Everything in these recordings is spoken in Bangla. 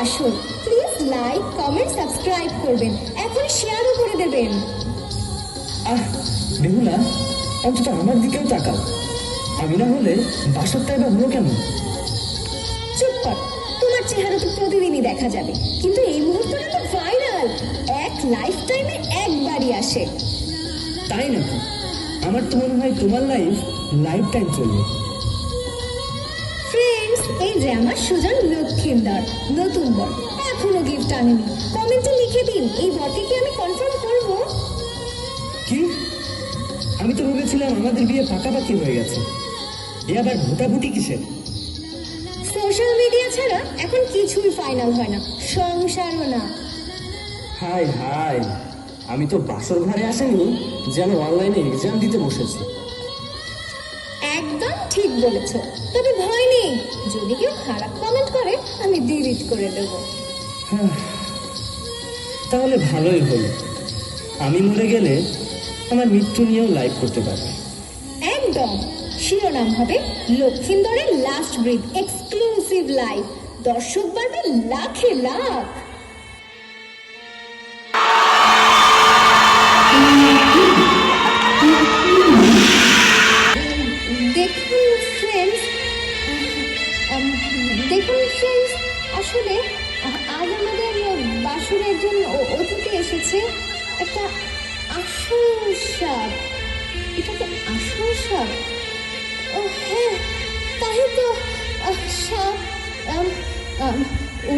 বাসর। প্লিজ লাইক, কমেন্ট, সাবস্ক্রাইব করবেন, এখন শেয়ারও করে দেবেন। বেহুলা, অন্তত আমার দিকেও তাকাও। আমি না হলে বাসরটা এবার হলো কেন? চুপ কর, তোমার চেহারা তো প্রতিদিনই দেখা যাবে, কিন্তু এই মুহূর্তটা তো ভাইরাল। এক লাইফ টাইমে একবারই আসে। তাই নাকি? আমার তো মনে হয় তোমার লাইফ টাইম চলবে। ফ্রেন্ডস, এই যে আমার সুজন লক্ষিন্দর, নতুন বর, এখনো গিফট আনেনি। কমেন্টে লিখে দিন, এই বরকে কি আমি কনফার্ম করব? কি? আমি তো ভেবেছিলাম আমাদের বিয়ে পাকাপাকি হয়ে গেছে। এ আবার ভোটাভুটি কিসের? সোশ্যাল মিডিয়া ছাড়া এখন কিছুই ফাইনাল হয় না, সংসারও না। হাই হাই, আমি তো বাসর ঘরে আসেনি, যেন অনলাইনে এক্সাম দিতে বসেছি। একদম ঠিক বলেছ, তবে ভয় নেই, যদি কেউ খারাপ কমেন্ট করে আমি ডিলিট করে দেব। তাহলে ভালোই হলো, আমি মরে গেলে আমার মৃত্যু নিয়েও লাইভ করতে পারবে। একদম, শিরোনাম হবে লক্ষিন্দরের লাস্ট ব্রিথ এক্সক্লুসিভ লাইভ, দর্শক বাড়বে লাখে লাখ। দেখুন ফ্রেন্ডস, আসলে আজ আমাদের বাসুর একজন অতিথি এসেছে, একটা আসল সাপ। এটাকে আসল সাপ? ও হ্যাঁ, তাই তো। সাপ,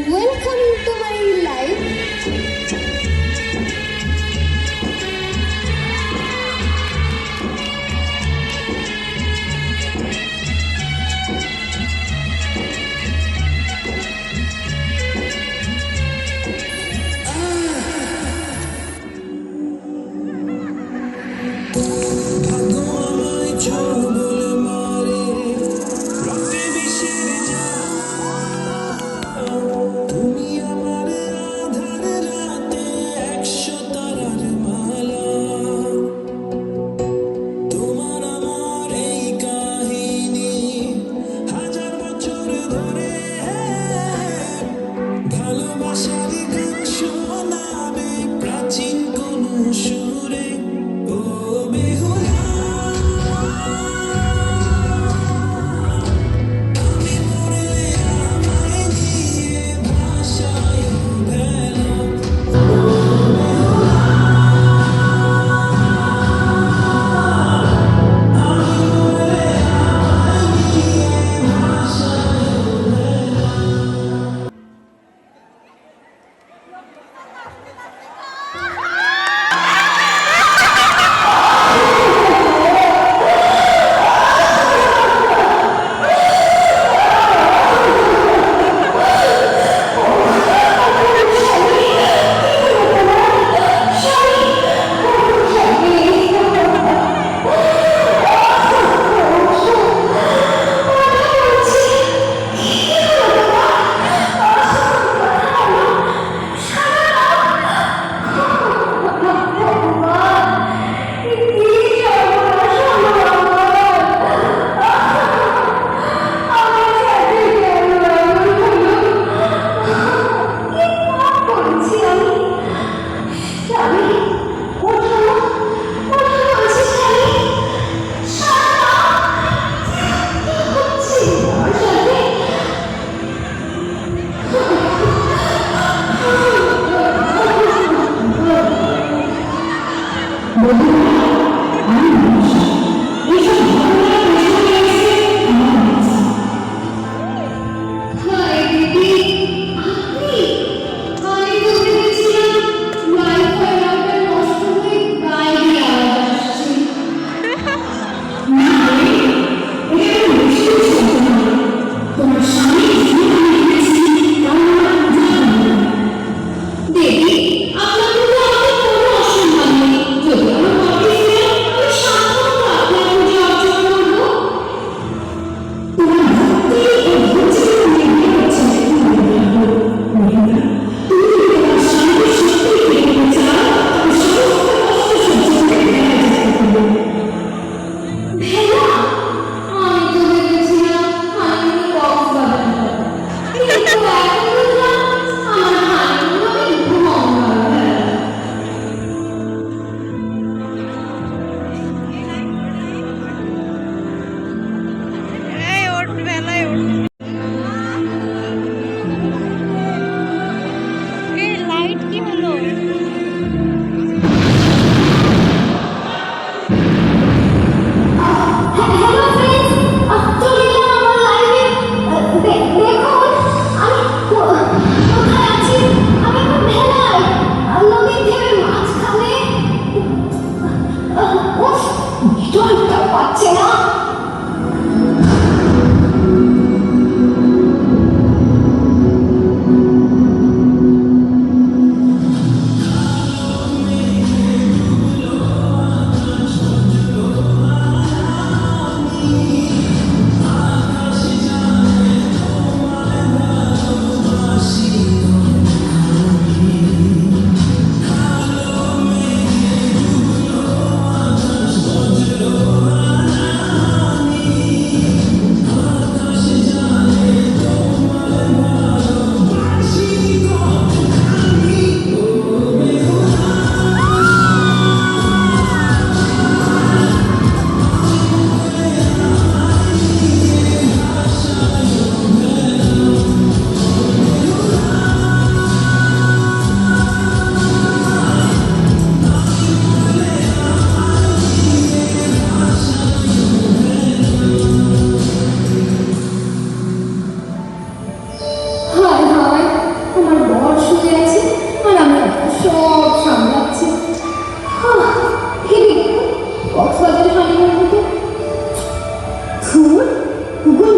ওয়েলকাম টু মাই লাইফ। তুমি আমার আধার রাতে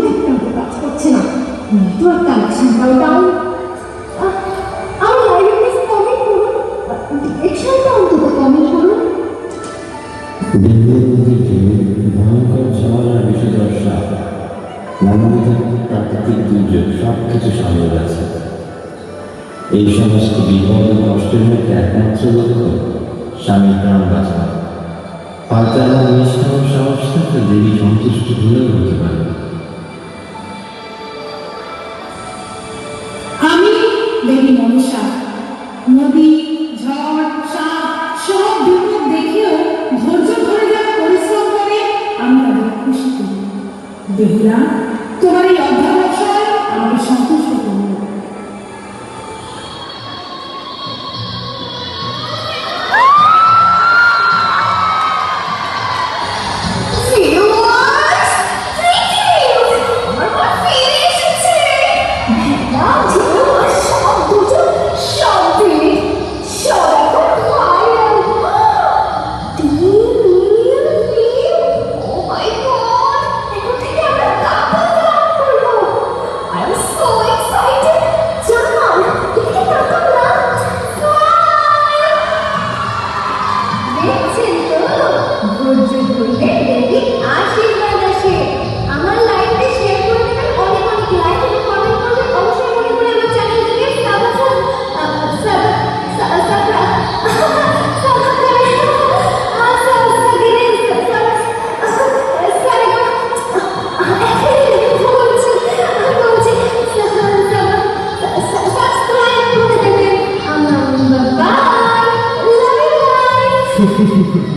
ল্যাপটপে কাজ করছে না, নেটওয়ার্ক কানেকশনটাও ডাউন। আমার লাইভে প্লিজ কমেন্ট করুন, ডিরেকশনটা অন্তত কমেন্ট করুন। দিনের মধ্যে ভয়ঙ্কর ঝড় আর বিষদর্শা, মানবিক প্রাকৃতিক দুর্যোগ সবকিছু সামনে গেছে। এই সমস্ত বিপদ ও কষ্টের মধ্যে একমাত্র লক্ষ্য স্বামীর প্রাণ বাঁচানো। হয়তো আমার নিষ্কাম সাহস থাকলে দেবী সন্তুষ্ট হলেও হতে পারে। আমি দেবী মনসা নদী, ঝড়, সাপ সব বিপদ দেখেও ধৈর্য ধরে যারা পরিশ্রম করে আমি তাদের খুশি করি। দেবীরা, তোমার এই অধ্যাবসায় আমাকে সন্তুষ্ট করল। আশীর্বাদ আসে। আমার লাইভে শেয়ার করে দেবেন, অনেক অনেক লাইক এবং কমেন্ট করবেন। অবশ্যই মনে করে আমার চ্যানেলটিকে সাবস্ক্রাইব করে দেবেন। Bye, love you.